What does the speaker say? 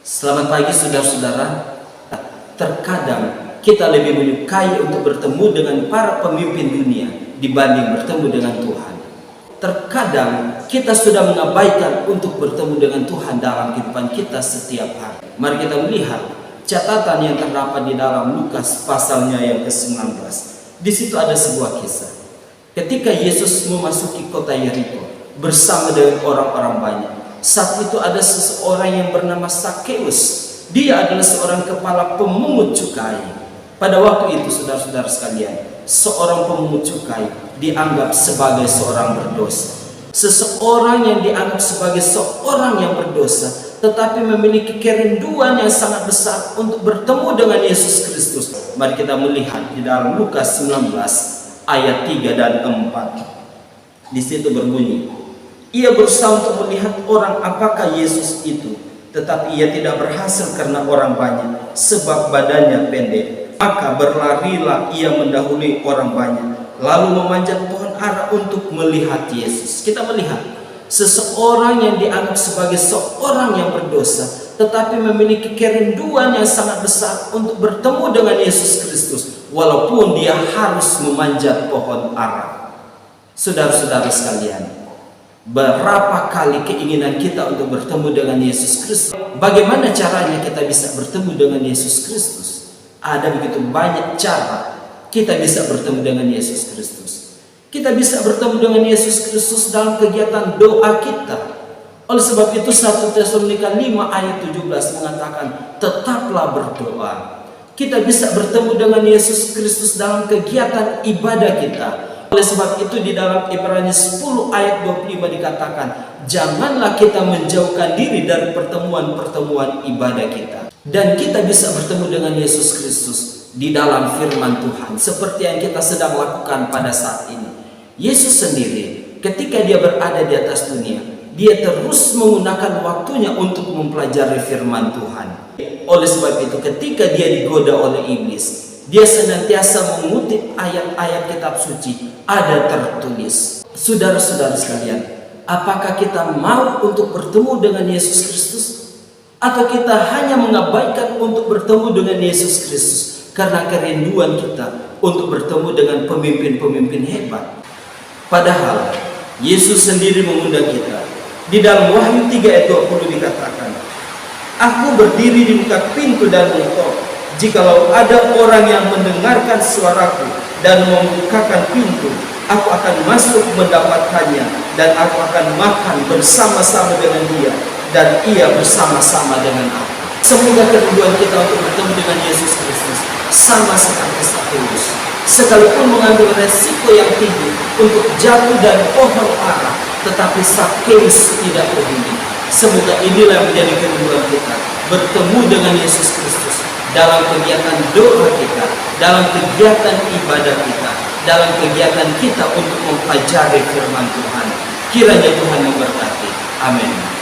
Selamat pagi saudara-saudara. Terkadang kita lebih menyukai untuk bertemu dengan para pemimpin dunia dibanding bertemu dengan Tuhan. Terkadang kita sudah mengabaikan untuk bertemu dengan Tuhan dalam kehidupan kita setiap hari. Mari kita melihat catatan yang terdapat di dalam Lukas pasalnya yang ke-19. Di situ ada sebuah kisah. Ketika Yesus memasuki kota Yeriko bersama dengan orang-orang banyak, saat itu ada seseorang yang bernama Sakeus. Dia adalah seorang kepala pemungut cukai. Pada waktu itu, saudara-saudara sekalian, seorang pemungut cukai dianggap sebagai seorang berdosa. Seseorang yang dianggap sebagai seorang yang berdosa, tetapi memiliki kerinduan yang sangat besar untuk bertemu dengan Yesus Kristus. Mari kita melihat di dalam Lukas 19 ayat 3 dan 4. Di situ berbunyi, ia berusaha untuk melihat orang apakah Yesus itu, tetapi ia tidak berhasil karena orang banyak, sebab badannya pendek. Maka berlarilah ia mendahului orang banyak, lalu memanjat pohon ara untuk melihat Yesus. Kita melihat seseorang yang dianggap sebagai seorang yang berdosa, tetapi memiliki kerinduan yang sangat besar untuk bertemu dengan Yesus Kristus, walaupun dia harus memanjat pohon ara. Saudara-saudara sekalian, berapa kali keinginan kita untuk bertemu dengan Yesus Kristus? Bagaimana caranya kita bisa bertemu dengan Yesus Kristus? Ada begitu banyak cara kita bisa bertemu dengan Yesus Kristus. Kita bisa bertemu dengan Yesus Kristus dalam kegiatan doa kita. Oleh sebab itu 1 Tesalonika 5 ayat 17 mengatakan, tetaplah berdoa. Kita bisa bertemu dengan Yesus Kristus dalam kegiatan ibadah kita. Oleh sebab itu di dalam Ibrani 10 ayat 25 dikatakan, janganlah kita menjauhkan diri dari pertemuan-pertemuan ibadah kita. Dan kita bisa bertemu dengan Yesus Kristus di dalam firman Tuhan, seperti yang kita sedang lakukan pada saat ini. Yesus sendiri ketika dia berada di atas dunia, dia terus menggunakan waktunya untuk mempelajari firman Tuhan. Oleh sebab itu ketika dia digoda oleh iblis, dia senantiasa mengutip ayat-ayat kitab suci. Ada tertulis. Saudara-saudara sekalian, apakah kita mau untuk bertemu dengan Yesus Kristus? Atau kita hanya mengabaikan untuk bertemu dengan Yesus Kristus karena kerinduan kita untuk bertemu dengan pemimpin-pemimpin hebat? Padahal Yesus sendiri mengundang kita. Di dalam Wahyu 3 ayat 20 dikatakan, aku berdiri di muka pintu dan mengetok. Jikalau ada orang yang mendengarkan suaraku dan membukakan pintu, aku akan masuk mendapatkannya, dan aku akan makan bersama-sama dengan dia, dan ia bersama-sama dengan aku. Semoga kerinduan kita untuk bertemu dengan Yesus Kristus sama seperti Sakeus. Sekalipun mengambil resiko yang tinggi untuk jatuh dari pohon ara, tetapi Sakeus tidak peduli. Semoga inilah menjadi kerinduan kita, bertemu dengan Yesus Kristus dalam kegiatan doa kita, dalam kegiatan ibadah kita, dalam kegiatan kita untuk mempelajari firman Tuhan. Kiranya Tuhan memberkati. Amin.